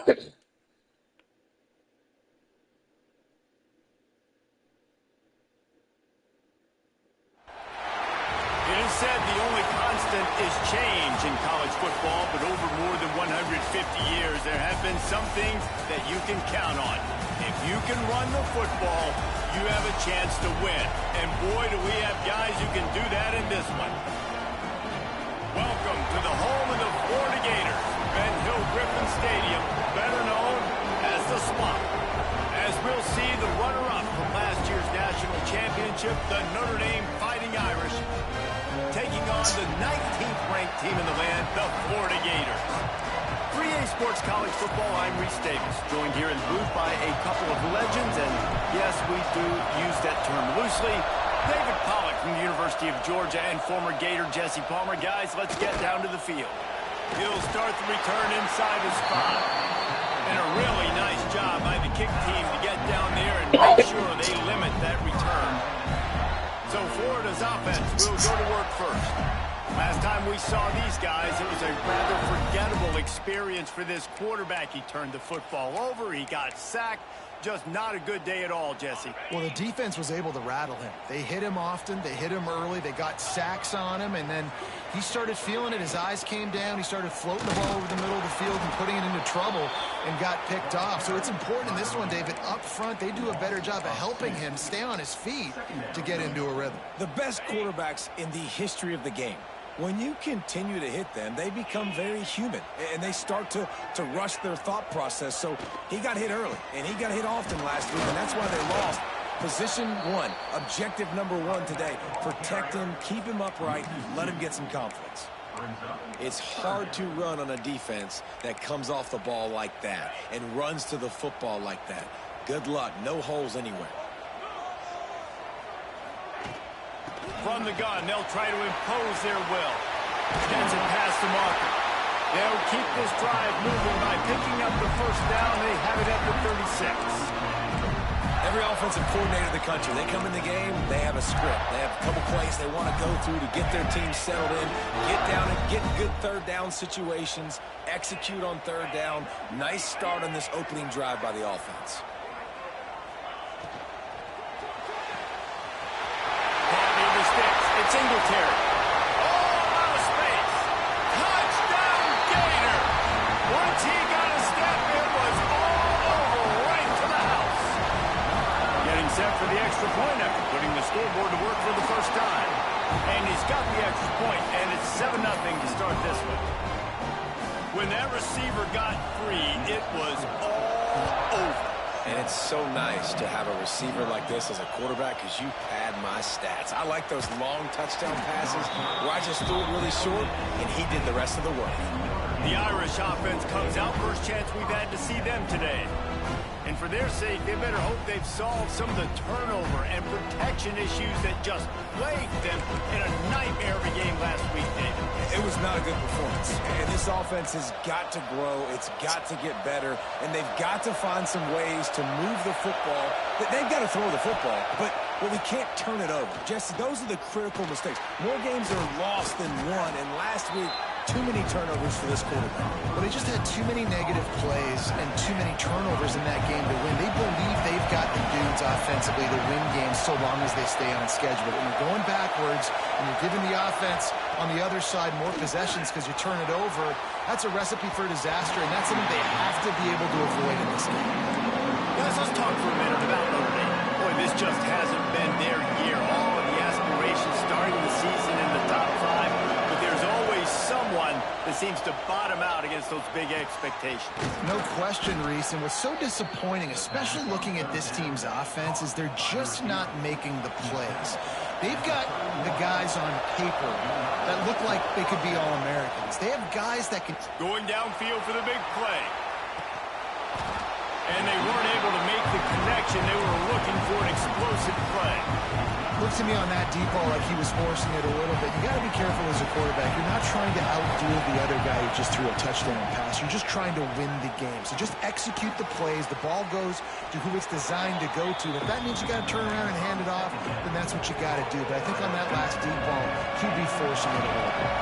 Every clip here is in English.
It is said the only constant is change in college football, but over more than 150 years, there have been some things that you can count on. If you can run the football, you have a chance to win. And boy, do we have guys who can do that in this one. Welcome to the home of the Florida Gators, Ben Hill Griffin Stadium, better known as the Swamp. As we'll see, the runner-up from last year's national championship, the Notre Dame Fighting Irish, taking on the 19th ranked team in the land, the Florida Gators. 3A Sports College Football, I'm Reese Davis, joined here in the booth by a couple of legends, and yes, we do use that term loosely. David Pollack from the University of Georgia and former Gator Jesse Palmer. Guys, let's get down to the field. He'll start the return inside his spot. And a really nice job by the kick team to get down there and make sure they limit that return. So Florida's offense will go to work first. Last time we saw these guys, it was a rather forgettable experience for this quarterback. He turned the football over, he got sacked. Just not a good day at all, Jesse. Well, the defense was able to rattle him. They hit him often, they hit him early, they got sacks on him, and then he started feeling it. His eyes came down, he started floating the ball over the middle of the field and putting it into trouble and got picked off. So it's important in this one, David, up front, they do a better job of helping him stay on his feet to get into a rhythm. The best quarterbacks in the history of the game, when you continue to hit them, they become very human, and they start to rush their thought process. So he got hit early, and he got hit often last week, and that's why they lost. Position one, objective number one today, protect him, keep him upright, let him get some confidence. It's hard to run on a defense that comes off the ball like that and runs to the football like that. Good luck, no holes anywhere. From the gun, they'll try to impose their will. Stetson past the marker. They'll keep this drive moving by picking up the first down. They have it at the 36. Every offensive coordinator in the country, they come in the game, they have a script. They have a couple plays they want to go through to get their team settled in, get down and get good third down situations, execute on third down. Nice start on this opening drive by the offense. It's Singletary. Oh, out of space. Touchdown, Gator. Once he got a step, it was all over right to the house. Getting set for the extra point after putting the scoreboard to work for the first time. And he's got the extra point, and it's 7-0 to start this one. When that receiver got free, it was all over. And it's so nice to have a receiver like this as a quarterback because you pad my stats. I like those long touchdown passes where I just threw it really short and he did the rest of the work. The Irish offense comes out. First chance we've had to see them today. And for their sake, they better hope they've solved some of the turnover and protection issues that just plagued them in a nightmare of a game last week, David. It was not a good performance. And this offense has got to grow. It's got to get better. And they've got to find some ways to move the football. They've got to throw the football, but we can't turn it over. Jesse, those are the critical mistakes. More games are lost than won. And last week, too many turnovers for this quarterback. Well, they just had too many negative plays and too many turnovers in that game to win. They believe they've got the dudes offensively to win games so long as they stay on schedule. But when you're going backwards and you're giving the offense on the other side more possessions because you turn it over, that's a recipe for disaster, and that's something they have to be able to avoid in this game. Guys, let's talk for a minute about Notre Dame. Boy, this just hasn't been their year. All of the aspirations starting the season in the top 5. Someone that seems to bottom out against those big expectations. No question, Reese, and what's so disappointing, especially looking at this team's offense, is they're just not making the plays. They've got the guys on paper that look like they could be All-Americans. They have guys that can... Going downfield for the big play. And they weren't able to make the connection. They were looking for an explosive play. Looks to me on that deep ball like he was forcing it a little bit. You got to be careful as a quarterback. You're not trying to outdo the other guy who just threw a touchdown pass. You're just trying to win the game. So just execute the plays. The ball goes to who it's designed to go to. If that means you got to turn around and hand it off, then that's what you got to do. But I think on that last deep ball, he'd be forcing it a little bit.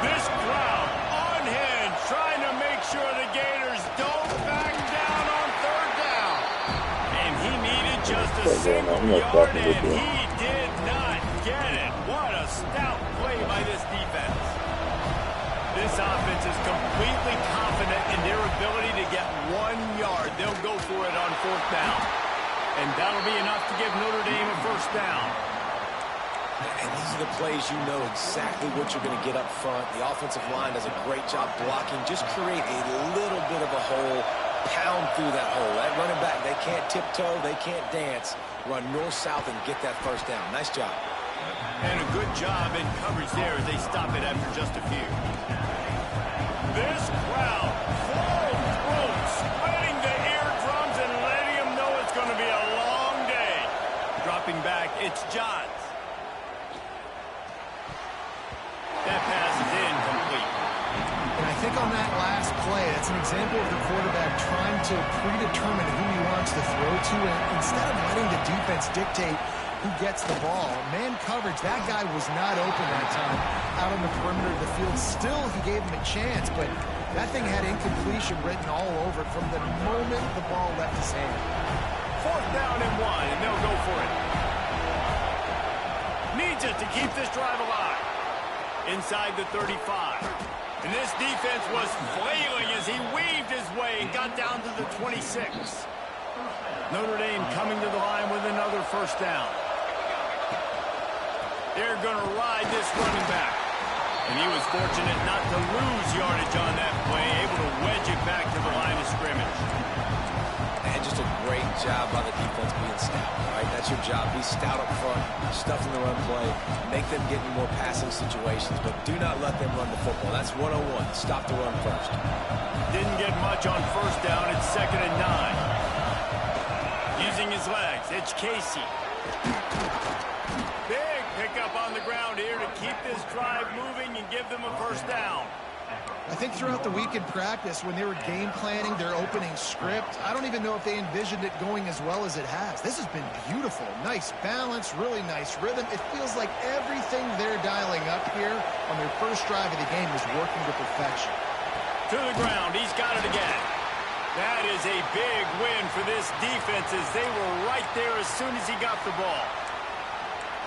This crowd on hand trying to make sure the Gators don't to single yard, and he did not get it. What a stout play by this defense. This offense is completely confident in their ability to get 1 yard. They'll go for it on 4th down. And that'll be enough to give Notre Dame a 1st down. And these are the plays you know exactly what you're going to get up front. The offensive line does a great job blocking. Just create a little bit of a hole, pound through that hole. That running back, they can't tiptoe, they can't dance. Run north-south and get that 1st down. Nice job. And a good job in coverage there as they stop it after just a few. This crowd, full throat, splitting the eardrums and letting them know it's going to be a long day. Dropping back, it's Johns. That pass is incomplete. And I think on that last play, that's an example of the quarterback trying to predetermine who he wants to throw to, and instead of letting the defense dictate who gets the ball. Man coverage, that guy was not open that time out on the perimeter of the field. Still, he gave him a chance, but that thing had incompletion written all over it from the moment the ball left his hand. 4th down and 1, and they'll go for it. Needs it to keep this drive alive. Inside the 35. And this defense was flailing as he weaved his way and got down to the 26. Notre Dame coming to the line with another 1st down. They're going to ride this running back. And he was fortunate not to lose yardage on that play, able to wedge it back to the line of scrimmage. And just a great job by the defense being stout, right? That's your job. Be stout up front, stuff in the run play, make them get in more passing situations, but do not let them run the football. That's 101. Stop the run first. Didn't get much on 1st down. It's 2nd and 9. Using his legs, it's Casey. Big pickup on the ground here to keep this drive moving and give them a 1st down. I think throughout the week in practice, when they were game planning their opening script, I don't even know if they envisioned it going as well as it has. This has been beautiful. Nice balance, really nice rhythm. It feels like everything they're dialing up here on their first drive of the game is working to perfection. To the ground, he's got it again. That is a big win for this defense as they were right there as soon as he got the ball.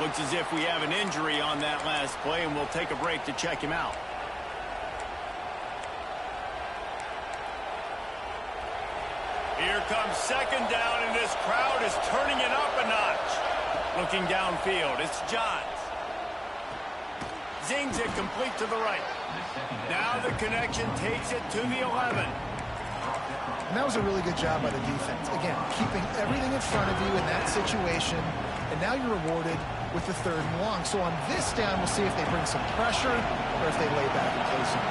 Looks as if we have an injury on that last play, and we'll take a break to check him out. Here comes 2nd down, and this crowd is turning it up a notch. Looking downfield, it's Johns. Zings it complete to the right. Now the connection takes it to the 11. And that was a really good job by the defense. Again, keeping everything in front of you in that situation, and now you're rewarded with the 3rd and long. So on this down, we'll see if they bring some pressure or if they lay back and play some.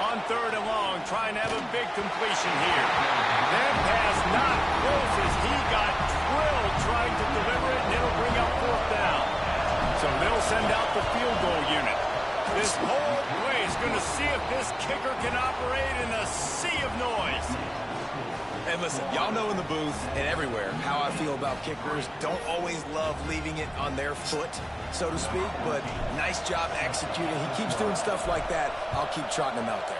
On 3rd and long, trying to have a big completion here. That pass not close as he got drilled trying to deliver it, and it'll bring up 4th down. So they'll send out the field goal unit. This whole play is going to see if this kicker can operate in a sea of noise. And listen, y'all know in the booth and everywhere how I feel about kickers. Don't always love leaving it on their foot, so to speak, but nice job executing. He keeps doing stuff like that. I'll keep trotting him out there.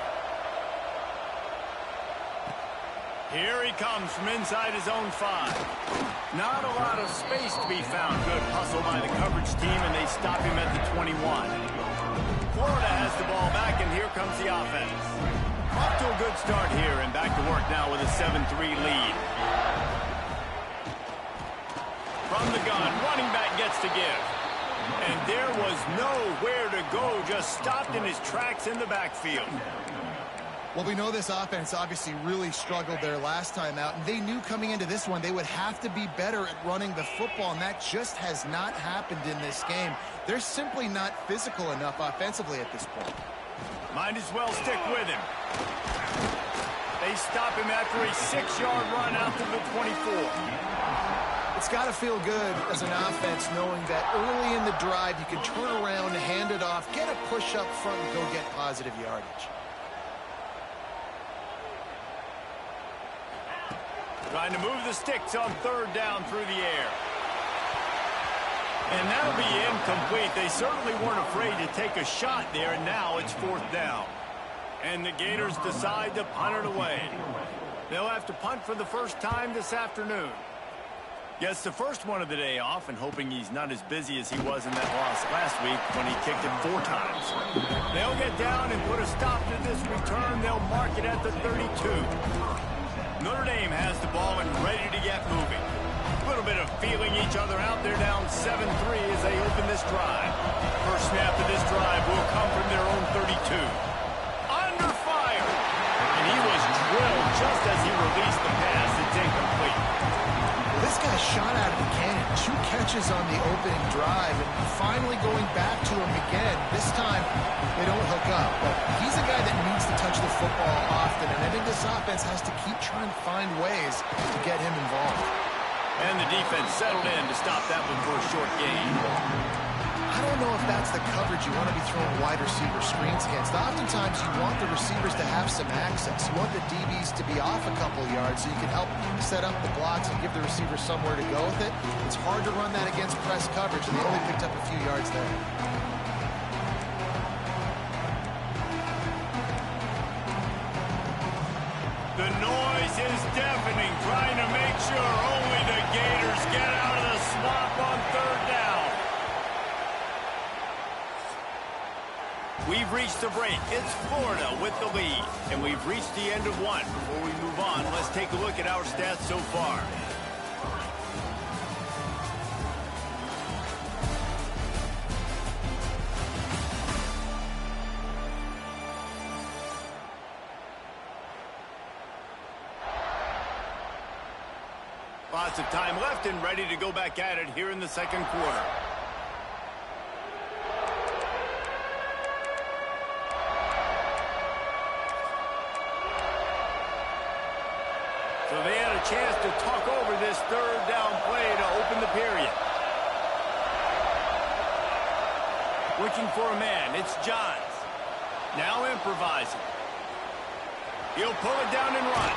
Here he comes from inside his own 5. Not a lot of space to be found. Good hustle by the coverage team, and they stop him at the 21. Florida has the ball back, and here comes the offense. Off to a good start here, and back to work now with a 7-3 lead. From the gun, running back gets to give. And there was nowhere to go, just stopped in his tracks in the backfield. Well, we know this offense obviously really struggled their last time out, and they knew coming into this one they would have to be better at running the football, and that just has not happened in this game. They're simply not physical enough offensively at this point. Might as well stick with him. They stop him after a 6-yard run out to the 24. It's got to feel good as an offense knowing that early in the drive you can turn around, hand it off, get a push up front, and go get positive yardage. Trying to move the sticks on 3rd down through the air. And that'll be incomplete. They certainly weren't afraid to take a shot there, and now it's 4th down. And the Gators decide to punt it away. They'll have to punt for the first time this afternoon. Gets the first one of the day off and hoping he's not as busy as he was in that loss last week when he kicked it 4 times. They'll get down and put a stop to this return. They'll mark it at the 32. Notre Dame has the ball and ready to get moving. A little bit of feeling each other out. They're down 7-3 as they open this drive. First snap of this drive will come from their own 32. Under fire. And he was drilled just as he released the pass. It's incomplete. This guy shot out of the cannon. 2 catches on the opening drive, and finally going back to him again. This time, they don't hook up. But he's a guy that needs to touch the football often, and I think this offense has to keep trying to find ways to get him involved. And the defense settled in to stop that one for a short gain. I don't know if that's the coverage you want to be throwing wide receiver screens against. Oftentimes, you want the receivers to have some access. You want the DBs to be off a couple yards so you can help set up the blocks and give the receiver somewhere to go with it. It's hard to run that against press coverage, and they only picked up a few yards there. The noise is deafening, trying to make sure only the Gators get out of the swamp on 3rd down. We've reached the break. It's Florida with the lead. And we've reached the end of one. Before we move on, let's take a look at our stats so far. Lots of time left and ready to go back at it here in the second quarter. So they had a chance to talk over this 3rd down play to open the period. Looking for a man. It's Johns. Now improvising. He'll pull it down and run.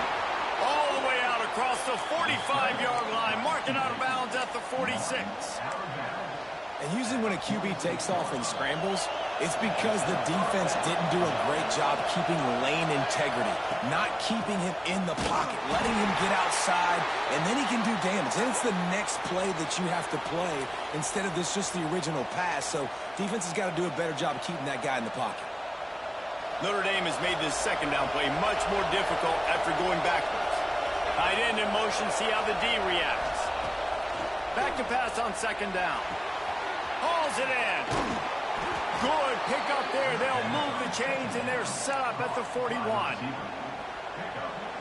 All the way out across the 45-yard line. Marking out of bounds at the 46. And usually when a QB takes off and scrambles, it's because the defense didn't do a great job keeping lane integrity, not keeping him in the pocket, letting him get outside, and then he can do damage. Then it's the next play that you have to play instead of just the original pass. So defense has got to do a better job of keeping that guy in the pocket. Notre Dame has made this 2nd down play much more difficult after going backwards. Tight end in motion, see how the D reacts. Back to pass on 2nd down. Hauls it in. Good pick up there. They'll move the chains, and they're set up at the 41.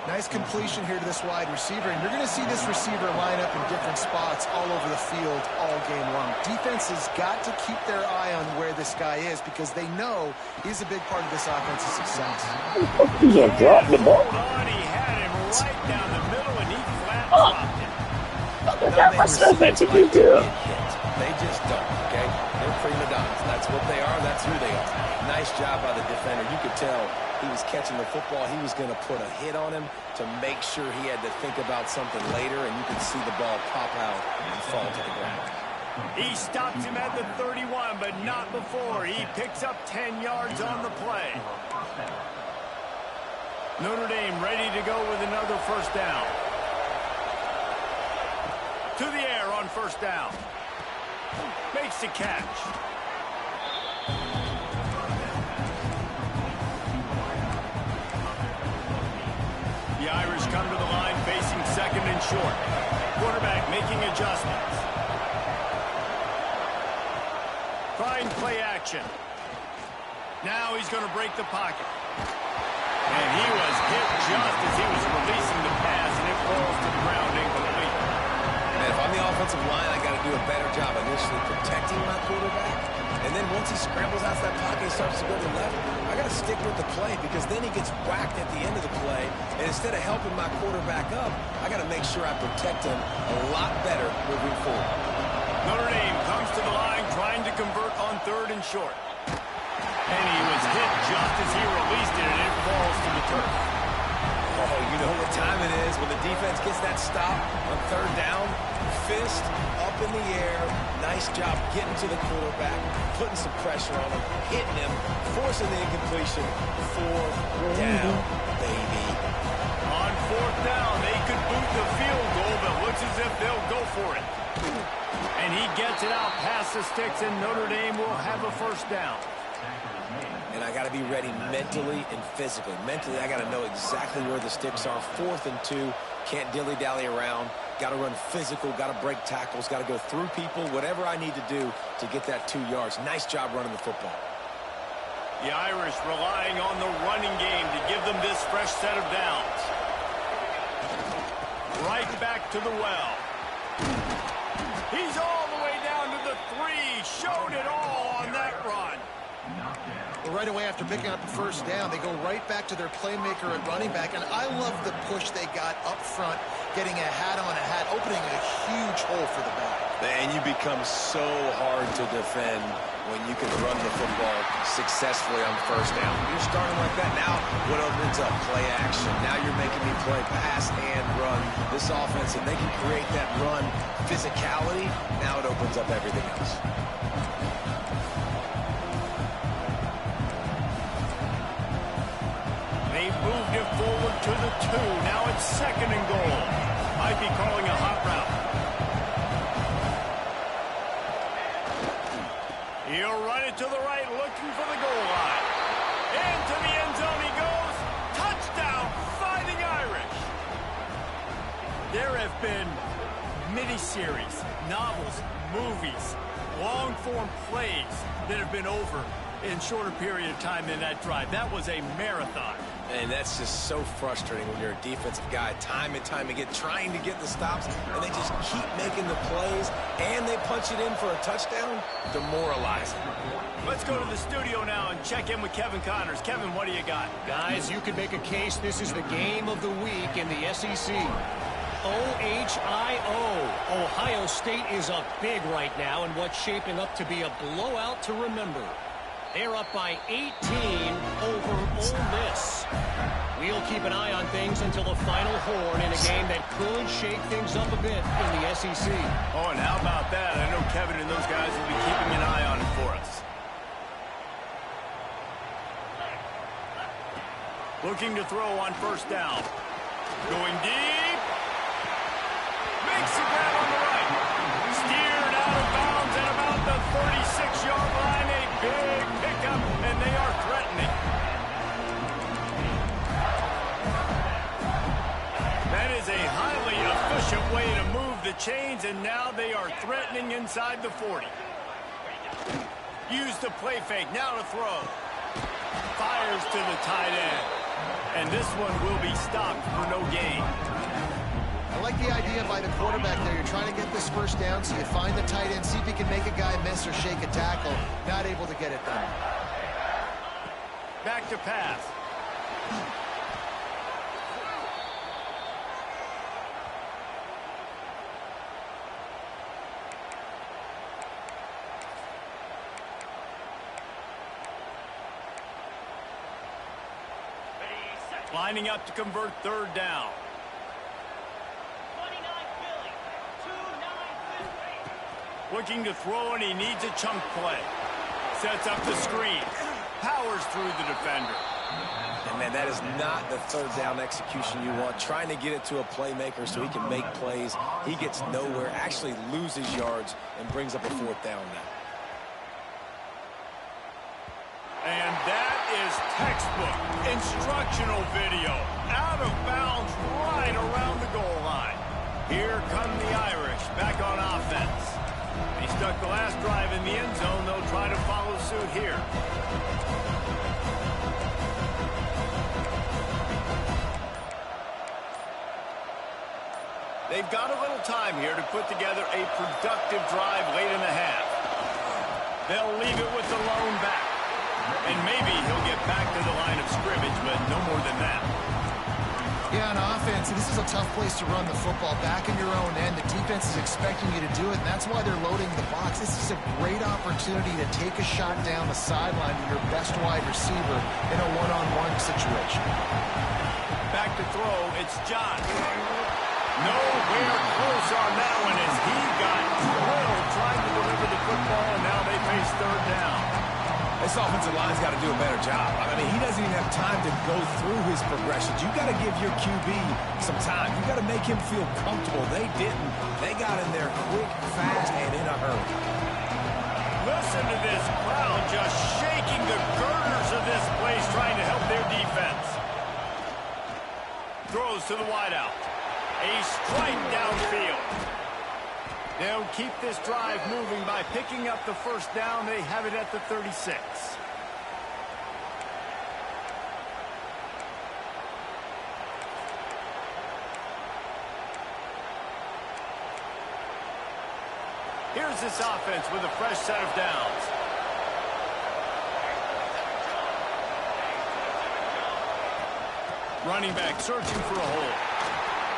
Nice completion here to this wide receiver, and you're going to see this receiver line up in different spots all over the field all game long. Defense has got to keep their eye on where this guy is because they know he's a big part of this offense's success. He's a drop the ball. He had him right down the middle, and he flat dropped it. Look at my stuff that's a big deal. They just don't, okay? They're prima donnas. That's what they are. That's who they are. Nice job by the defender. You could tell he was catching the football. He was going to put a hit on him to make sure he had to think about something later, and you could see the ball pop out and fall to the ground. He stops him at the 31, but not before. He picks up 10 yards on the play. Notre Dame ready to go with another 1st down. To the air on 1st down. Makes the catch. The Irish come to the line facing 2nd and short. Quarterback making adjustments. Trying play action. Now he's going to break the pocket. And he was hit just as he was releasing the pass, and it falls to the ground incomplete. And if I'm the offensive line, I got to do a better job initially protecting my quarterback. And then once he scrambles out of that pocket and starts to go to the left, I got to stick with the play because then he gets whacked at the end of the play. And instead of helping my quarterback up, I got to make sure I protect him a lot better moving forward. Notre Dame comes to the line trying to convert on 3rd and short. And he was hit just as he released it, and it falls to the turf. Oh, you know what time it is when the defense gets that stop on 3rd down. Fist up in the air. Nice job getting to the quarterback, putting some pressure on him, hitting him, forcing the incompletion. 4th down, baby. On 4th the field goal, but looks as if they'll go for it. And he gets it out past the sticks, and Notre Dame will have a first down. And I got to be ready mentally and physically. Mentally, I got to know exactly where the sticks are. 4th and 2. Can't dilly-dally around. Got to run physical. Got to break tackles. Got to go through people. Whatever I need to do to get that 2 yards. Nice job running the football. The Irish relying on the running game to give them this fresh set of downs. Right back to the well. He's all the way down to the 3. Showed it all on that run. Well, right away after picking up the first down, they go right back to their playmaker at running back. And I love the push they got up front, getting a hat on a hat, opening a huge hole for the back. And you become so hard to defend when you can run the football successfully on first down. You're starting like that. Now, what opens up? Play action. Now you're making me play pass and run. This offense, if they can create that run physicality, now it opens up everything else. They've moved it forward to the 2. Now it's 2nd and goal. Might be calling a hot route. He'll run it to the right, looking for the goal line. Into the end zone he goes. Touchdown, Fighting Irish. There have been miniseries, novels, movies, long-form plays that have been over in shorter period of time than that drive. That was a marathon. And that's just so frustrating when you're a defensive guy, time and time again, trying to get the stops, and they just keep making the plays, and they punch it in for a touchdown. Demoralizing. Let's go to the studio now and check in with Kevin Connors. Kevin, what do you got? Guys, you could make a case this is the game of the week in the SEC. OHIO. Ohio State is up big right now in what's shaping up to be a blowout to remember. They're up by 18 over Ole Miss. We'll keep an eye on things until the final horn in a game that could shake things up a bit in the SEC. Oh, and how about that? I know Kevin and those guys will be keeping an eye on it for us. Looking to throw on first down. Going deep. Makes the grab on the right. Steered out of bounds at about the 36-yard line. A big pickup, and they are threatening. That is a highly efficient way to move the chains, and now they are threatening inside the 40. Use the play fake, now to throw. Fires to the tight end. And this one will be stopped for no gain. I like the idea by the quarterback there. You're trying to get this first down, so you find the tight end, see if he can make a guy miss or shake a tackle. Not able to get it done. Back to pass. Lining up to convert third down. Looking to throw, and he needs a chunk play. Sets up the screen. Powers through the defender. And, man, that is not the third down execution you want. Trying to get it to a playmaker so he can make plays. He gets nowhere, actually loses yards, and brings up a fourth down now. And that is textbook instructional video. Out of bounds right around the goal line. Here come the Irish back on offense. He stuck the last drive in the end zone. They'll try to follow suit here. They've got a little time here to put together a productive drive late in the half. They'll leave it with the lone back. And maybe he'll get back to the line of scrimmage, but no more than that. Yeah, on offense, this is a tough place to run the football. Back in your own end, the defense is expecting you to do it, and that's why they're loading the box. This is a great opportunity to take a shot down the sideline to your best wide receiver in a one-on-one situation. Back to throw, it's John. Nowhere close on that one as he got drilled trying to deliver the football, and now they face third down. This offensive offensive line's got to do a better job. I mean, he doesn't even have time to go through his progressions. You got to give your QB some time. You got to make him feel comfortable. They didn't. They got in there quick, fast, and in a hurry. Listen to this crowd just shaking the girders of this place, trying to help their defense. Throws to the wideout. A strike downfield. They'll keep this drive moving by picking up the first down. They have it at the 36. Here's this offense with a fresh set of downs. Running back searching for a hole.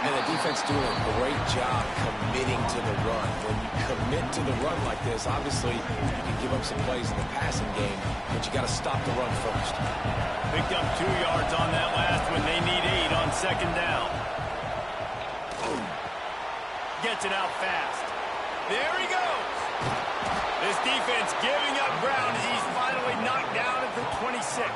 And the defense doing a great job committing to the run. When you commit to the run like this, obviously you can give up some plays in the passing game, but you got to stop the run first. Picked up 2 yards on that last one. They need 8 on second down. Boom. Gets it out fast. There he goes. This defense giving up ground as he's finally knocked down at the 26.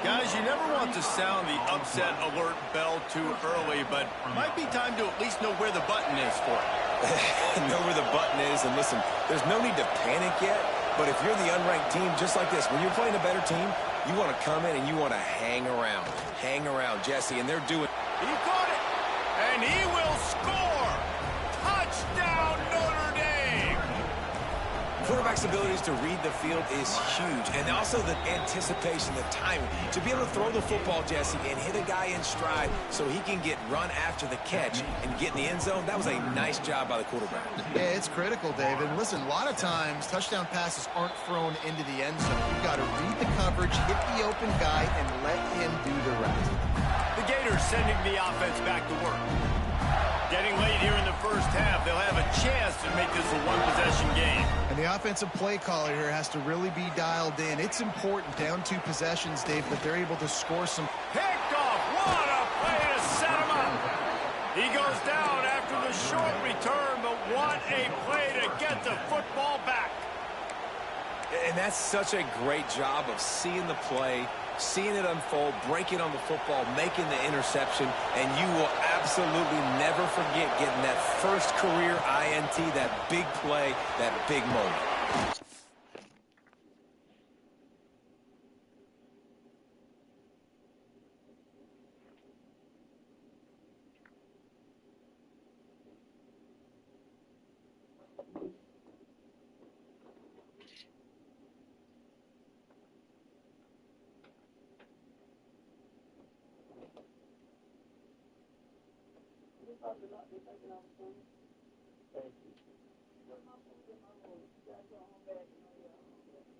Guys, you never want to sound the upset alert bell too early, but it might be time to at least know where the button is for it. Know where the button is, and listen, there's no need to panic yet, but if you're the unranked team, just like this, when you're playing a better team, you want to come in and you want to hang around. Hang around, Jesse, and they're doing... He caught it, and he will score! Touchdown, Notre Dame! Quarterback's abilities to read the field is huge, and also the anticipation, the timing. To be able to throw the football, Jesse, and hit a guy in stride so he can get run after the catch and get in the end zone, that was a nice job by the quarterback. Yeah, it's critical, David. Listen, a lot of times touchdown passes aren't thrown into the end zone. You've got to read the coverage, hit the open guy, and let him do the rest. The Gators sending the offense back to work. Getting late here in the first half, they'll have a chance to make this a one-possession game. And the offensive play caller here has to really be dialed in. It's important, down 2 possessions, Dave, that they're able to score some. Picked off. What a play to set him up. He goes down after the short return, but what a play to get the football back. And that's such a great job of seeing the play, seeing it unfold, breaking on the football, making the interception, and you will absolutely never forget getting that first career INT, that big play, that big moment.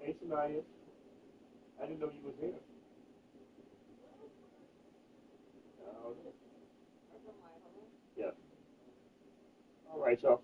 Hey, Sanaya. I didn't know you was here. Yeah. All right, y'all.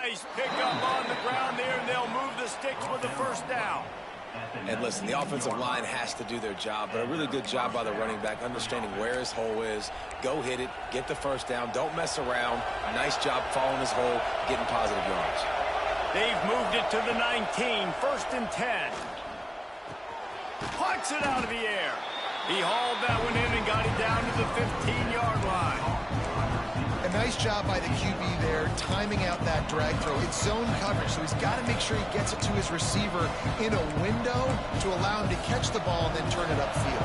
Nice pickup on the ground there, and they'll move the sticks with the first down. And listen, the offensive line has to do their job, but a really good job by the running back, understanding where his hole is. Go hit it, get the first down, don't mess around. Nice job following his hole, getting positive yards. They've moved it to the 19, 1st and 10. Puts it out of the air. He hauled that one in and got it down to the 15-yard line. A nice job by the QB there, timing out that drag throw. It's zone coverage, so he's got to make sure he gets it to his receiver in a window to allow him to catch the ball and then turn it upfield.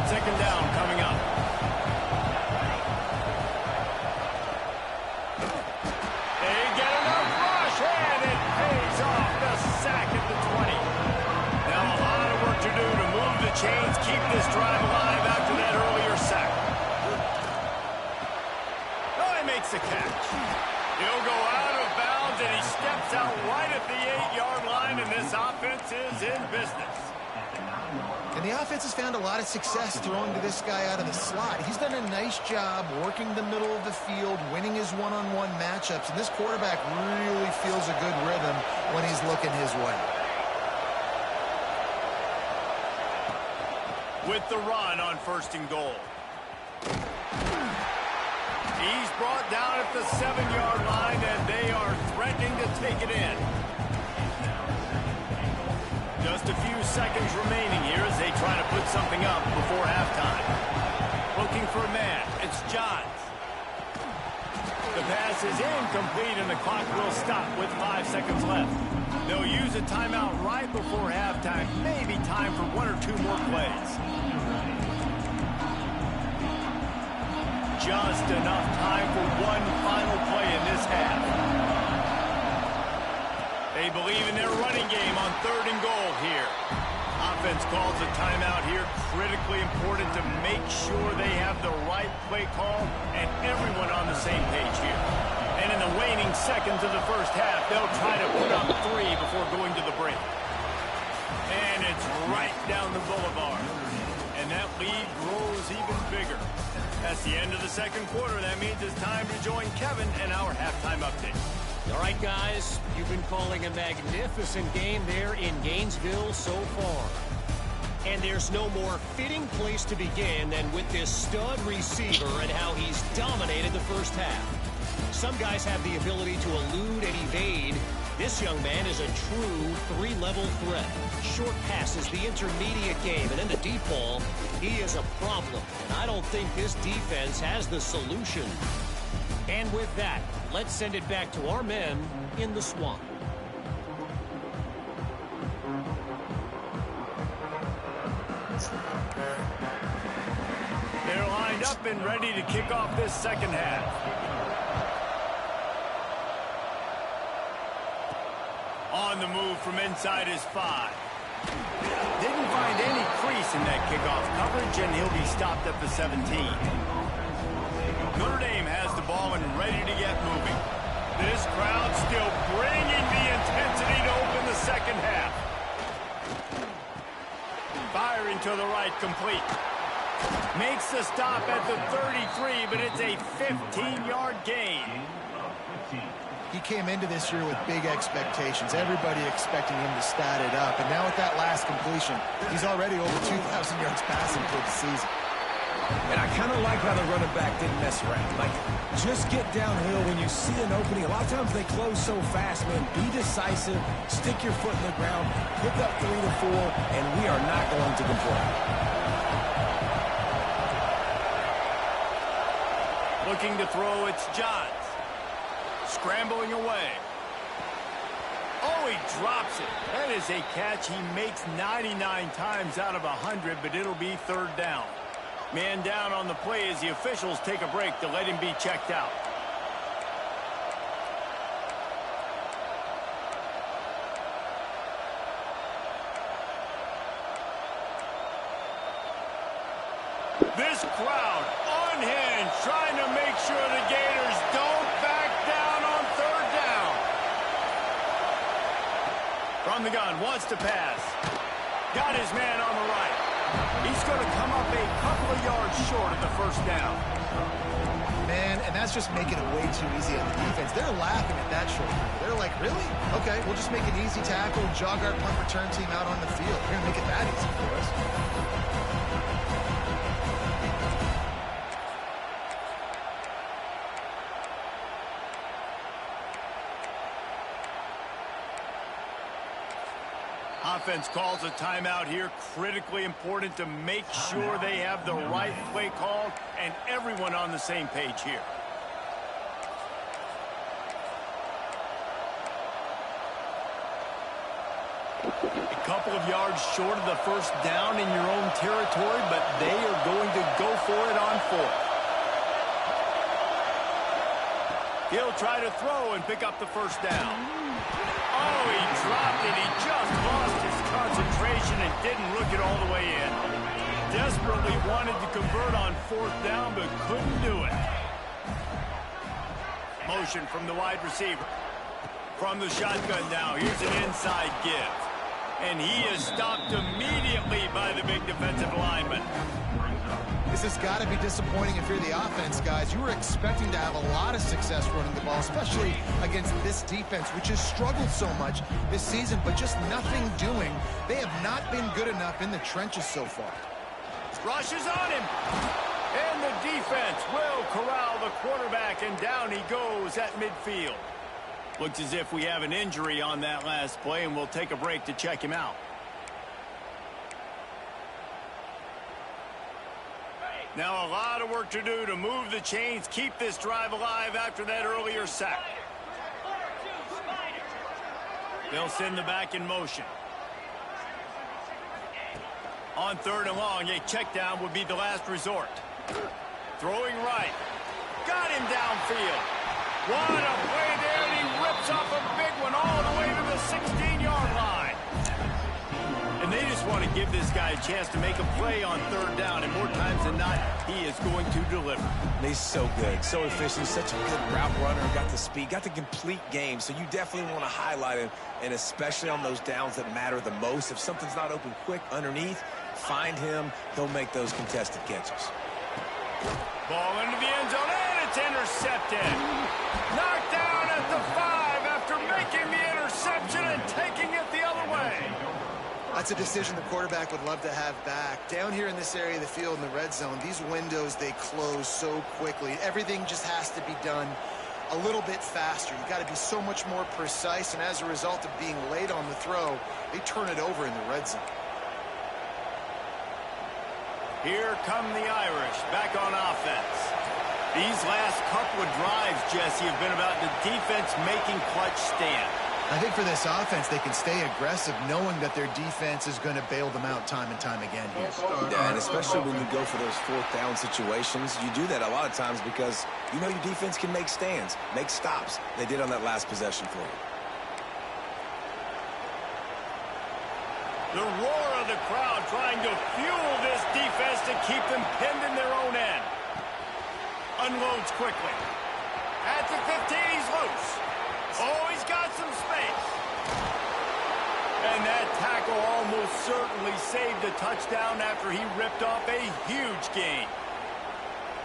2nd down coming up. They get enough rush, and it pays off. The sack at the 20. Now a lot of work to do to move the chains, keep this drive alive after that earlier sack. Makes the catch. He'll go out of bounds, and he steps out right at the 8-yard line, and this offense is in business. And the offense has found a lot of success throwing to this guy out of the slot. He's done a nice job working the middle of the field, winning his one-on-one matchups, and this quarterback really feels a good rhythm when he's looking his way. With the run on 1st and goal. He's brought down at the 7-yard line, and they are threatening to take it in. Just a few seconds remaining here as they try to put something up before halftime. Looking for a man. It's Johns. The pass is incomplete, and the clock will stop with 5 seconds left. They'll use a timeout right before halftime. Maybe time for 1 or 2 more plays. Just enough time for one final play in this half. They believe in their running game on 3rd and goal here. Offense calls a timeout here. Critically important to make sure they have the right play call and everyone on the same page here. And in the waning seconds of the first half, they'll try to put up 3 before going to the break. And it's right down the boulevard. And that lead grows even bigger. That's the end of the 2nd quarter. That means it's time to join Kevin and our halftime update. All right, guys, you've been calling a magnificent game there in Gainesville so far. And there's no more fitting place to begin than with this stud receiver and how he's dominated the first half. Some guys have the ability to elude and evade. This young man is a true 3-level threat. Short passes, the intermediate game, and then the deep ball. He is a problem, and I don't think this defense has the solution. And with that, let's send it back to our men in the swamp. They're lined up and ready to kick off this 2nd half. On the move from inside his 5. Didn't find any crease in that kickoff coverage, and he'll be stopped at the 17. Notre Dame has the ball and ready to get moving. This crowd still bringing the intensity to open the 2nd half. Firing to the right, complete. Makes the stop at the 33, but it's a 15-yard gain. He came into this year with big expectations. Everybody expecting him to stat it up. And now with that last completion, he's already over 2,000 yards passing for the season. And I kind of like how the running back didn't mess around. Like, just get downhill when you see an opening. A lot of times they close so fast, man. Be decisive, stick your foot in the ground, pick up 3 to 4, and we are not going to complain. Looking to throw, it's Johns. Scrambling away. Oh, he drops it. That is a catch he makes 99 times out of 100, but it'll be 3rd down. Man down on the play as the officials take a break to let him be checked out. This crowd unhinged, trying to make sure the Gators don't back down on 3rd down. From the gun, wants to pass. Got his man on the right. He's going to come up a couple of yards short of the 1st down. Man, and that's just making it way too easy on the defense. They're laughing at that short field. They're like, really? Okay, we'll just make an easy tackle and jog our punt return team out on the field. We're going to make it that easy for us. Offense calls a timeout here. Critically important to make sure they have the right play called and everyone on the same page here. A couple of yards short of the first down in your own territory, but they are going to go for it on fourth. He'll try to throw and pick up the first down. Oh, he dropped it. He just lost his concentration and didn't look it all the way in. Desperately wanted to convert on fourth down, but couldn't do it. Motion from the wide receiver. From the shotgun now, here's an inside give. And he is stopped immediately by the big defensive lineman. This has got to be disappointing if you're the offense, guys. You were expecting to have a lot of success running the ball, especially against this defense, which has struggled so much this season, but just nothing doing. They have not been good enough in the trenches so far. Rushes on him. And the defense will corral the quarterback, and down he goes at midfield. Looks as if we have an injury on that last play, and we'll take a break to check him out. Now a lot of work to do to move the chains, keep this drive alive after that earlier sack. They'll send the back in motion. On third and long, a check down would be the last resort. Throwing right. Got him downfield. What a play there, and he rips off a big one all the way to the 16-yard line. And they just want to give this guy a chance to make a play on third down, and more times than not, he is going to deliver. He's so good, so efficient, such a good route runner, got the speed, got the complete game, so you definitely want to highlight him, and especially on those downs that matter the most. If something's not open quick underneath, find him, he'll make those contested catches. Ball into the end zone, and it's intercepted. Knocked down at the 5 after making the interception and taking it the other way. That's a decision the quarterback would love to have back. Down here in this area of the field in the red zone, these windows, they close so quickly. Everything just has to be done a little bit faster. You got to be so much more precise, and as a result of being late on the throw, they turn it over in the red zone. Here come the Irish back on offense. These last couple of drives, Jesse, have been about the defense making clutch stand. I think for this offense, they can stay aggressive knowing that their defense is going to bail them out time and time again here. Yeah, and especially when you go for those fourth down situations, you do that a lot of times because you know your defense can make stands, make stops. They did on that last possession for you. The roar of the crowd trying to fuel this defense to keep them pinned in their own end. Unloads quickly. At the 15, he's loose. Oh, he's got some space. And that tackle almost certainly saved a touchdown after he ripped off a huge gain.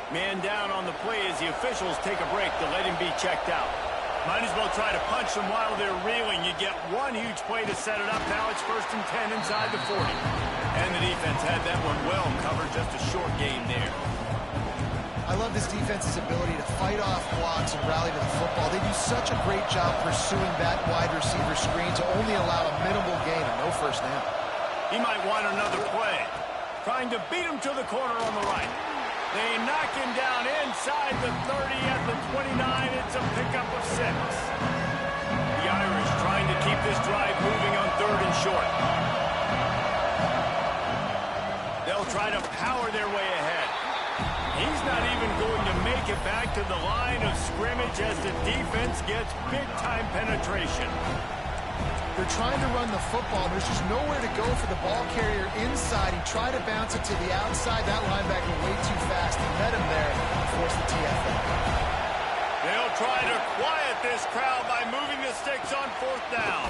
Man down on the play as the officials take a break to let him be checked out. Might as well try to punch them while they're reeling. You get one huge play to set it up. Now it's 1st and 10 inside the 40. And the defense had that one well covered. Just a short gain there. I love this defense's ability to fight off blocks and rally to the football. They do such a great job pursuing that wide receiver screen to only allow a minimal gain and no first down. He might want another play. Trying to beat him to the corner on the right. They knock him down inside the 30 at the 29. It's a pickup of 6. The Irish trying to keep this drive moving on 3rd and short. They'll try to power their way ahead. He's not even going to make it back to the line of scrimmage as the defense gets big-time penetration. They're trying to run the football. There's just nowhere to go for the ball carrier inside. He tried to bounce it to the outside. That linebacker way too fast. He met him there and forced the TFL. They'll try to quiet this crowd by moving the sticks on 4th down.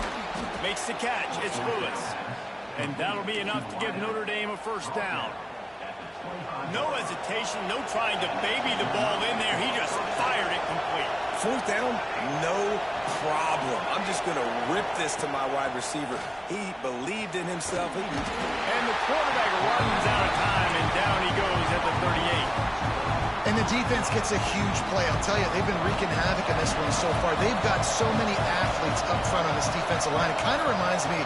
Makes the catch. It's Lewis. And that'll be enough to give Notre Dame a first down. No hesitation, no trying to baby the ball in there. He just fired it complete. Fourth down, no problem. I'm just going to rip this to my wide receiver. He believed in himself. And the quarterback runs out of time, and down he goes at the 38. And the defense gets a huge play. I'll tell you, they've been wreaking havoc in this one so far. They've got so many athletes up front on this defensive line. It kind of reminds me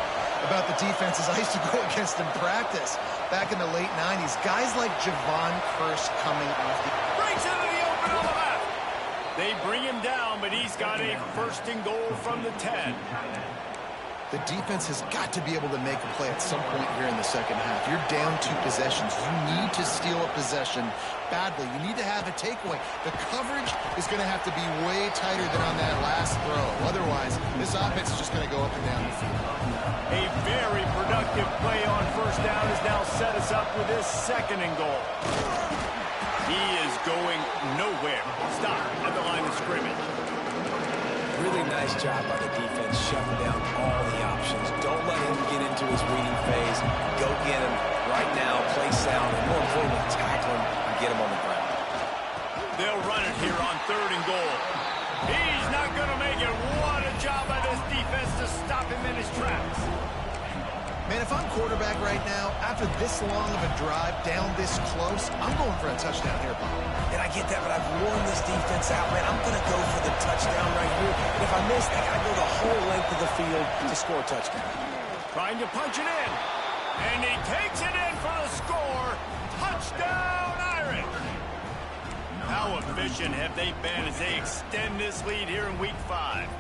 about the defenses I used to go against in practice back in the late 90s. Guys like Javon Curse coming off the... Breaks into the open on the left. They bring him down, but he's got a first and goal from the 10. The defense has got to be able to make a play at some point here in the second half. You're down 2 possessions. You need to steal a possession badly. You need to have a takeaway. The coverage is going to have to be way tighter than on that last throw. Otherwise, this offense is just going to go up and down the field. A very productive play on first down has now set us up with this second and goal. He is going nowhere. Stop at the line of scrimmage. Really nice job by the defense, shutting down all the options. Don't let him get into his reading phase. Go get him right now, play sound, and more importantly, tackle him and get him on the ground. They'll run it here on third and goal. He's not going to make it. What a job by this defense to stop him in his tracks. Man, if I'm quarterback right now, after this long of a drive, down this close, I'm going for a touchdown here, Bob. And I get that, but I've worn this defense out, man. I'm going to go for the touchdown right here. And if I miss, I got to go the whole length of the field to score a touchdown. Trying to punch it in. And he takes it in for the score. Touchdown, Irish. How efficient have they been as they extend this lead here in Week 5?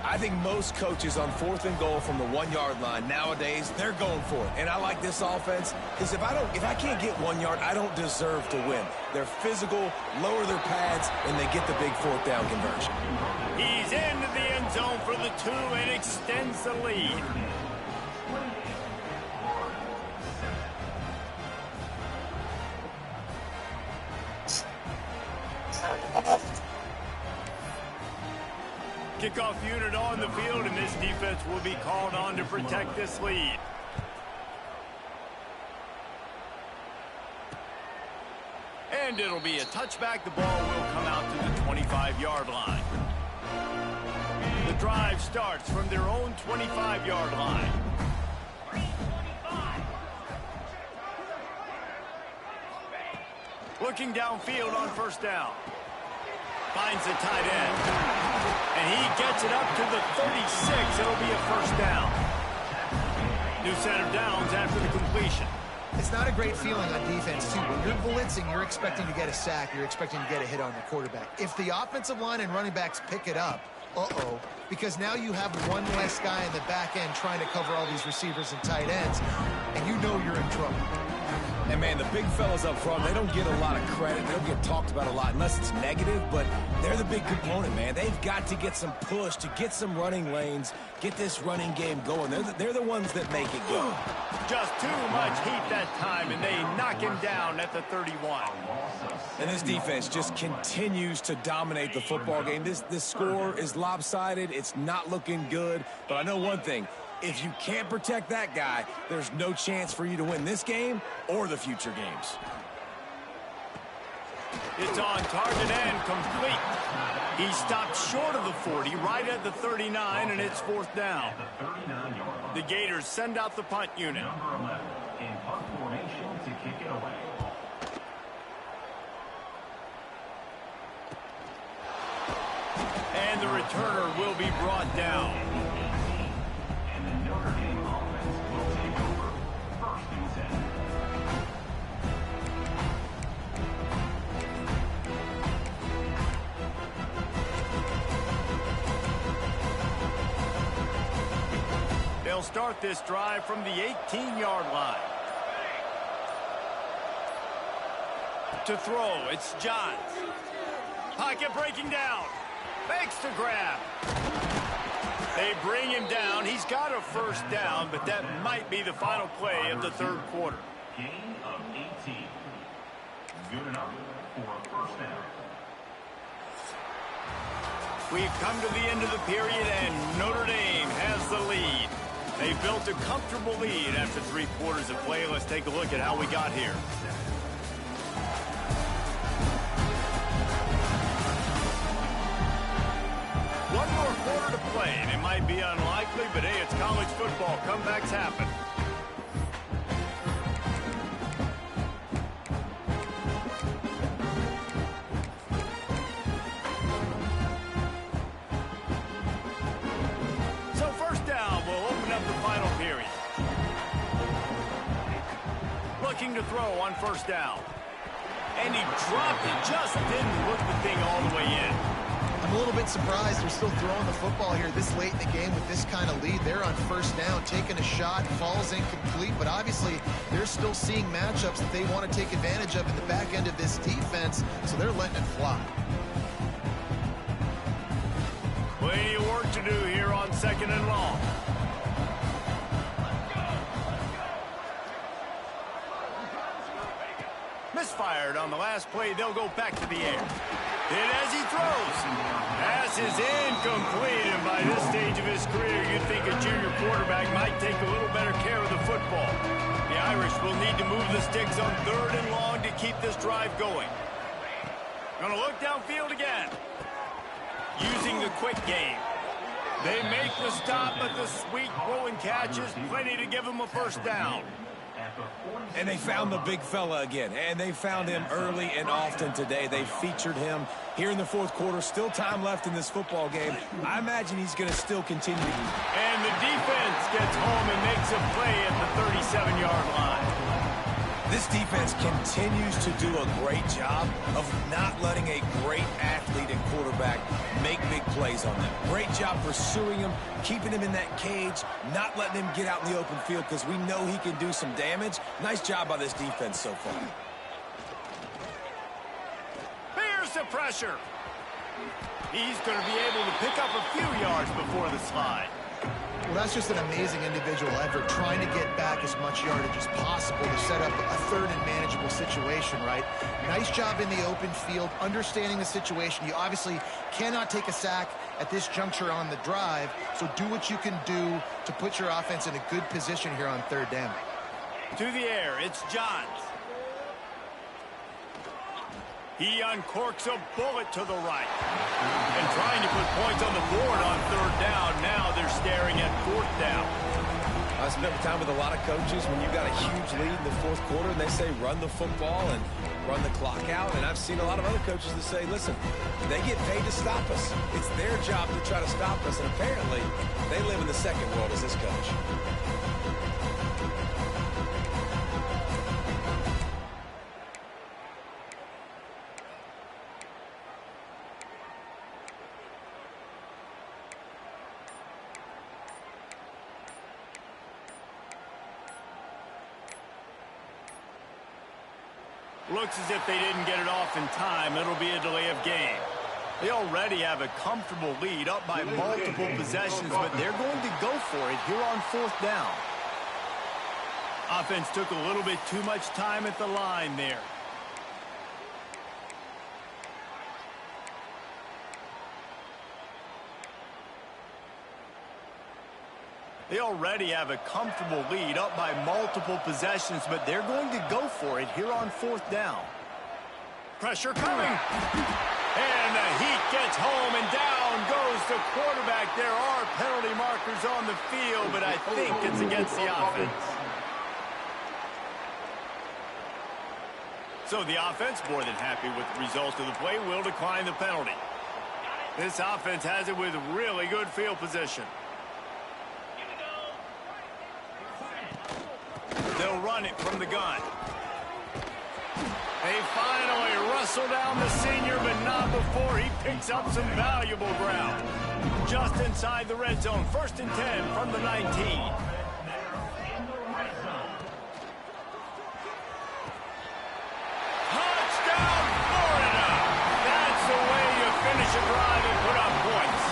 I think most coaches on fourth and goal from the 1-yard line nowadays, they're going for it. And I like this offense because if I can't get 1 yard, I don't deserve to win. They're physical, lower their pads, and they get the big fourth down conversion. He's into the end zone for the 2 and extends the lead. Kickoff unit on the field, and this defense will be called on to protect this lead. And it'll be a touchback. The ball will come out to the 25-yard line. The drive starts from their own 25-yard line. Looking downfield on first down. Finds the tight end. And he gets it up to the 36. It'll be a first down. New set of downs after the completion. It's not a great feeling on defense, too. When you're blitzing, you're expecting to get a sack. You're expecting to get a hit on the quarterback. If the offensive line and running backs pick it up, because now you have one less guy in the back end trying to cover all these receivers and tight ends, and you know you're in trouble. And, man, the big fellas up front, they don't get a lot of credit. They don't get talked about a lot unless it's negative, but they're the big component, man. They've got to get some push to get some running lanes, get this running game going. They're the ones that make it go. Just too much heat that time, and they knock him down at the 31. And this defense just continues to dominate the football game. This score is lopsided. It's not looking good, but I know one thing. If you can't protect that guy, there's no chance for you to win this game or the future games. It's on target and complete. He stopped short of the 40, right at the 39, and it's fourth down. The Gators send out the punt unit. In punt formation to kick it away. And the returner will be brought down. And the Notre Dame offense will take over. First and 10. They'll start this drive from the 18-yard line. To throw, it's Johns. Pocket breaking down. Fakes to grab. They bring him down. He's got a first down, but that might be the final play of the third quarter. Gain of 18. Good enough for a first down. We've come to the end of the period, and Notre Dame has the lead. They built a comfortable lead after 3 quarters of play. Let's take a look at how we got here. One more quarter to play, and it might be unlikely, but hey, it's college football. Comebacks happen. So first down, we'll open up the final period. Looking to throw on first down. And he dropped it, just didn't look the thing all the way in. I'm a little bit surprised they're still throwing the football here this late in the game with this kind of lead. They're on first down, taking a shot, falls incomplete, but obviously they're still seeing matchups that they want to take advantage of in the back end of this defense, so they're letting it fly. Plenty of work to do here on second and long. Misfired on the last play. They'll go back to the air. Hit as he throws. Pass is incomplete, and by this stage of his career, you'd think a junior quarterback might take a little better care of the football. The Irish will need to move the sticks on third and long to keep this drive going. Gonna look downfield again. Using the quick game. They make the stop, but the sweet throw and catch is plenty to give them a first down. And they found the big fella again, and they found him early and often today. They featured him here in the fourth quarter. Still time left in this football game. I imagine he's going to still continue. And the defense gets home and makes a play at the 37-yard line. This defense continues to do a great job of not letting a great athlete and quarterback make big plays on them. Great job pursuing him, keeping him in that cage, not letting him get out in the open field because we know he can do some damage. Nice job by this defense so far. Here's the pressure. He's going to be able to pick up a few yards before the slide. Well, that's just an amazing individual effort, trying to get back as much yardage as possible to set up a third and manageable situation, right? Nice job in the open field, understanding the situation. You obviously cannot take a sack at this juncture on the drive, so do what you can do to put your offense in a good position here on third down. To the air, it's Johns. He uncorks a bullet to the right. And trying to put points on the board on third down. Now they're staring at fourth down. I spent time with a lot of coaches when you got a huge lead in the fourth quarter and they say run the football and run the clock out. And I've seen a lot of other coaches that say, listen, they get paid to stop us. It's their job to try to stop us. And apparently they live in the second world as this coach. Looks as if they didn't get it off in time. It'll be a delay of game. They already have a comfortable lead up by multiple possessions, but they're going to go for it here on fourth down. Offense took a little bit too much time at the line there. They already have a comfortable lead up by multiple possessions, but they're going to go for it here on fourth down. Pressure coming. And the heat gets home, and down goes the quarterback. There are penalty markers on the field, but I think it's against the offense. So the offense, more than happy with the result of the play, will decline the penalty. This offense has it with really good field position. They'll run it from the gun. They finally wrestle down the senior, but not before he picks up some valuable ground. Just inside the red zone, 1st and 10 from the 19. Touchdown, Florida! That's the way you finish a drive and put up points.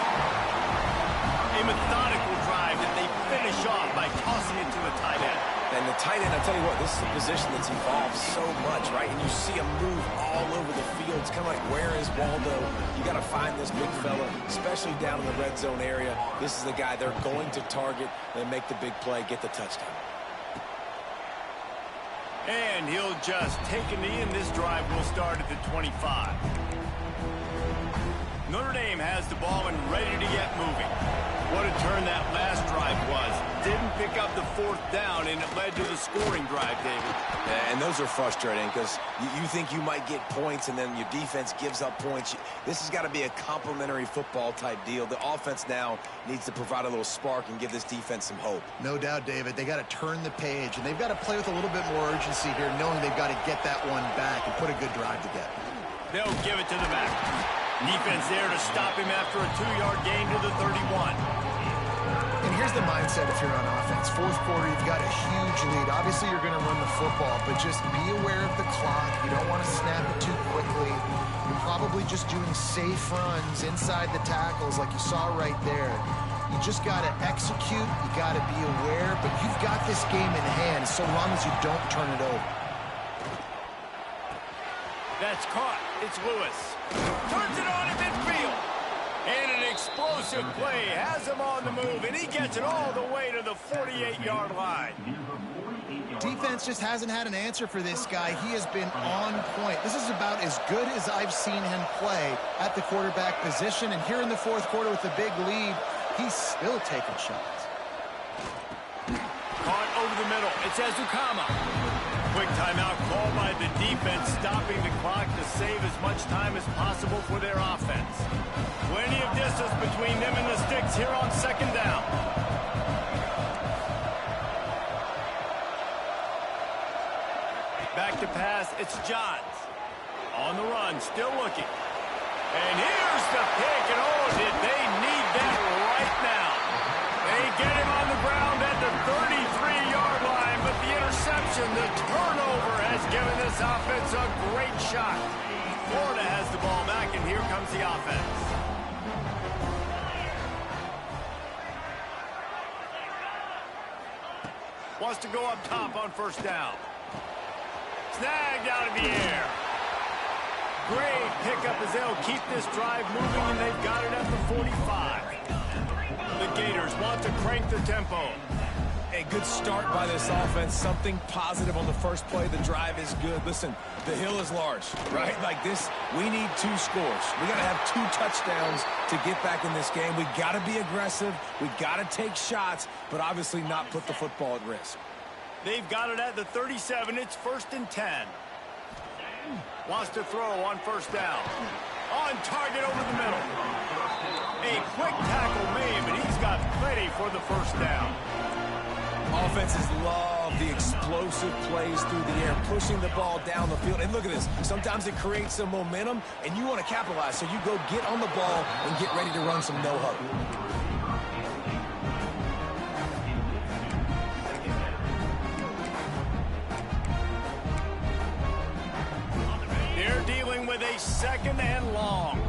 A methodical drive that they finish off by tossing it to the tight end. And the tight end I tell you what, this is a position that's evolved so much, right? And you see him move all over the field. It's kind of like, where is Waldo? You got to find this big fella, especially down in the red zone area. This is the guy they're going to target and make the big play, get the touchdown. And he'll just take a knee, and this drive will start at the 25. Notre Dame has the ball and ready to get moving. What a turn that last drive was. Didn't pick up the fourth down, and it led to the scoring drive, David. Yeah, and those are frustrating because you think you might get points, and then your defense gives up points. This has got to be a complimentary football type deal. The offense now needs to provide a little spark and give this defense some hope. No doubt, David. They got to turn the page, and they've got to play with a little bit more urgency here, knowing they've got to get that one back and put a good drive together. They'll give it to the back. Defense there to stop him after a 2-yard gain to the 31. And here's the mindset if you're on offense. Fourth quarter, you've got a huge lead. Obviously, you're going to run the football, but just be aware of the clock. You don't want to snap it too quickly. You're probably just doing safe runs inside the tackles like you saw right there. You just got to execute. You got to be aware, but you've got this game in hand so long as you don't turn it over. That's caught. It's Lewis. Turns it on in midfield. And an explosive play has him on the move, and he gets it all the way to the 48-yard line. Defense just hasn't had an answer for this guy. He has been on point. This is about as good as I've seen him play at the quarterback position. And here in the fourth quarter with a big lead, he's still taking shots. Caught over the middle. It's Ezukama. Quick timeout called by the defense, stopping the clock to save as much time as possible for their offense. Plenty of distance between them and the sticks here on second down. Back to pass, it's Johns. On the run, still looking. And here's the pick, and oh, did they need that right now. They get him on the ground at the 33-yard line, but the interception, the turnover, has given this offense a great shot. Florida has the ball back, and here comes the offense. Wants to go up top on first down. Snagged out of the air. Great pickup as they'll keep this drive moving, and they've got it at the 45. The Gators want to crank the tempo. A good start by this offense. Something positive on the first play. The drive is good. Listen, the hill is large, right? Like this, we need 2 scores. We got to have 2 touchdowns to get back in this game. We got to be aggressive. We got to take shots, but obviously not put the football at risk. They've got it at the 37. It's 1st and 10. Wants to throw on first down. On target over the middle. A quick tackle made, but he's got plenty for the first down. Offenses love the explosive plays through the air, pushing the ball down the field. And look at this. Sometimes it creates some momentum, and you want to capitalize. So you go get on the ball and get ready to run some no-huddle. With a 2nd and long.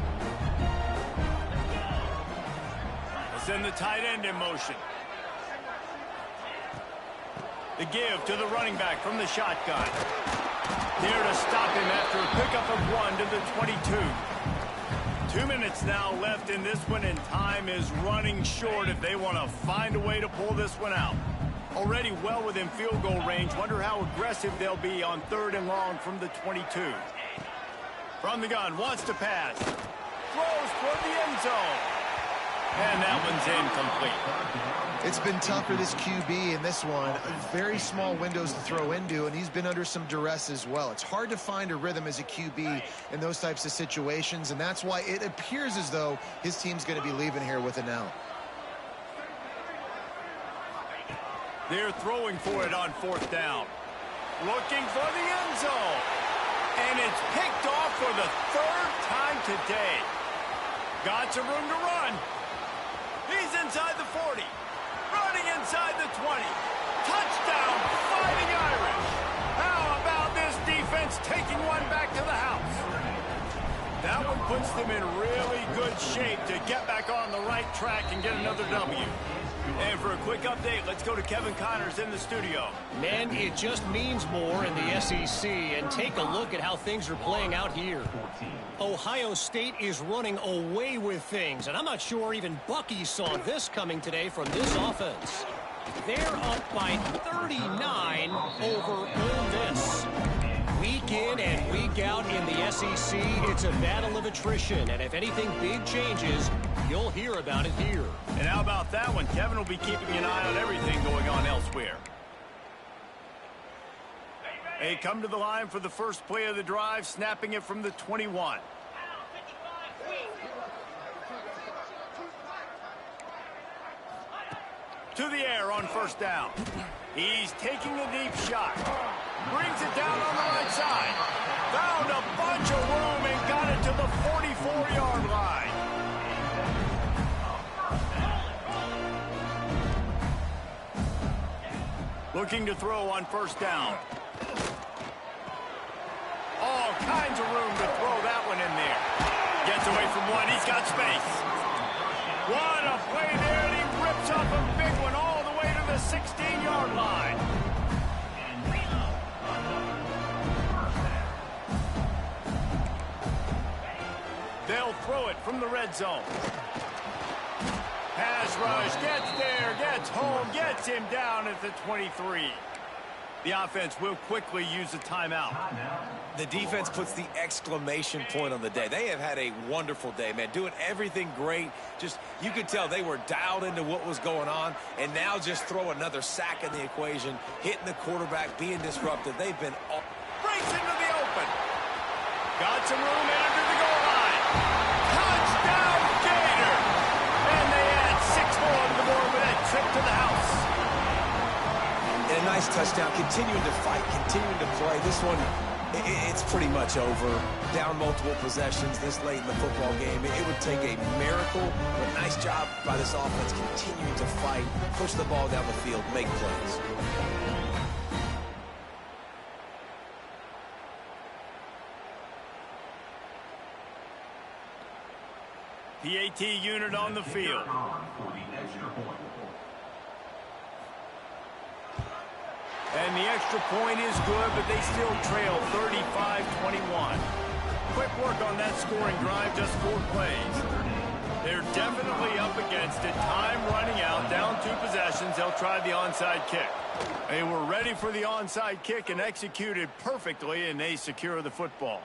Let's send the tight end in motion. The give to the running back from the shotgun. There to stop him after a pickup of 1 to the 22. 2 minutes now left in this one, and time is running short if they want to find a way to pull this one out. Already well within field goal range. Wonder how aggressive they'll be on 3rd and long from the 22. From the gun, wants to pass. Throws toward the end zone. And that one's incomplete. It's been tough for this QB in this one. Very small windows to throw into, and he's been under some duress as well. It's hard to find a rhythm as a QB in those types of situations, and that's why it appears as though his team's going to be leaving here with an L. They're throwing for it on 4th down. Looking for the end zone. And it's picked off for the 3rd time today. Got some room to run. He's inside the 40. Running inside the 20. Touchdown, Fighting Irish. How about this defense taking one back to the house? That one puts them in really good shape to get back on the right track and get another W. And for a quick update, let's go to Kevin Connors in the studio. Man, it just means more in the SEC, and take a look at how things are playing out here. Ohio State is running away with things, and I'm not sure even Bucky saw this coming today from this offense. They're up by 39 over Ole Miss. Week in and week out in the SEC, it's a battle of attrition, and if anything big changes, you'll hear about it here. And how about that one? Kevin will be keeping an eye on everything going on elsewhere. They come to the line for the first play of the drive, snapping it from the 21. To the air on first down. He's taking a deep shot. Brings it down on the right side. Found a bunch of room and got it to the 44-yard line. Looking to throw on first down. All kinds of room to throw that one in there. Gets away from one. He's got space. What a play there, and he rips up a big one all the way to the 16-yard line. They'll throw it from the red zone. Pass rush, gets there, gets home, gets him down at the 23. The offense will quickly use a timeout. The defense puts the exclamation point on the day. They have had a wonderful day, man. Doing everything great. Just, you could tell they were dialed into what was going on. And now just throw another sack in the equation. Hitting the quarterback, being disruptive. They've been all... Breaks into the open. Got some room and under the goal line. Touchdown, Gator! And they add 6 more to the board with that trip to the house. And a nice touchdown, continuing to fight, continuing to play. This one, it's pretty much over. Down multiple possessions this late in the football game. It would take a miracle, but nice job by this offense continuing to fight, push the ball down the field, make plays. PAT unit on the field. And the extra point is good, but they still trail 35-21. Quick work on that scoring drive, just 4 plays. They're definitely up against it. Time running out, down 2 possessions. They'll try the onside kick. They were ready for the onside kick and executed perfectly, and they secure the football.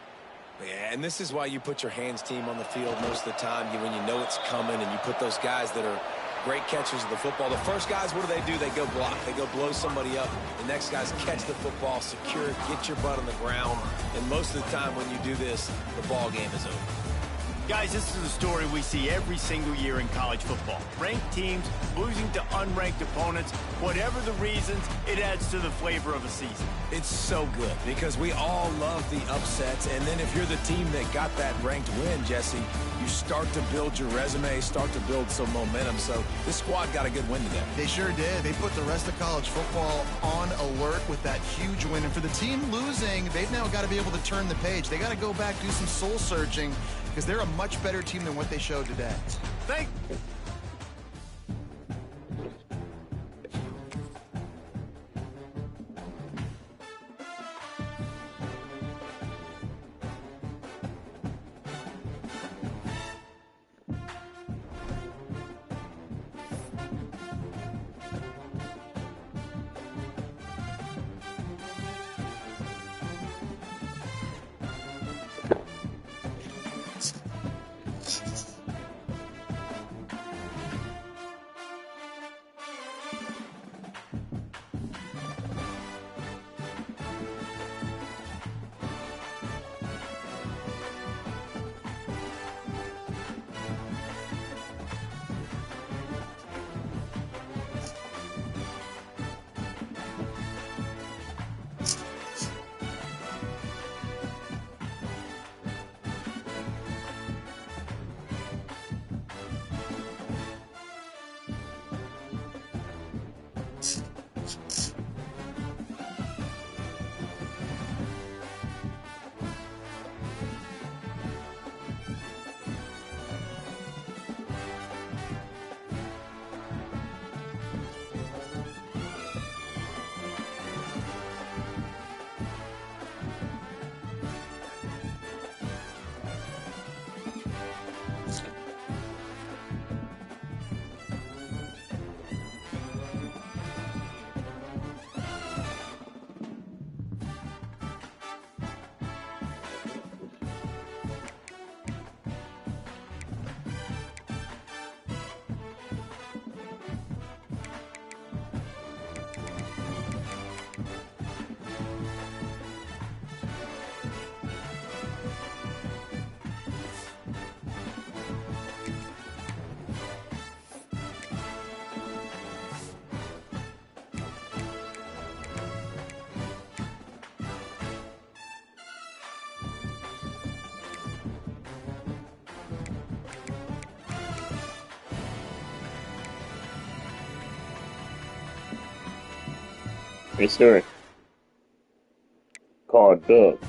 Yeah, and this is why you put your hands team on the field most of the time when you know it's coming, and you put those guys that are great catchers of the football. The first guys, what do? They go block. They go blow somebody up. The next guys catch the football, secure it, get your butt on the ground. And most of the time when you do this, the ball game is over. Guys, this is a story we see every single year in college football. Ranked teams losing to unranked opponents. Whatever the reasons, it adds to the flavor of a season. It's so good because we all love the upsets. And then if you're the team that got that ranked win, Jesse, you start to build your resume, start to build some momentum. So this squad got a good win today. They sure did. They put the rest of college football on alert with that huge win. And for the team losing, they've now got to be able to turn the page. They got to go back, do some soul searching, because they're a much better team than what they showed today. Thank Hey, Siri. Call Doug.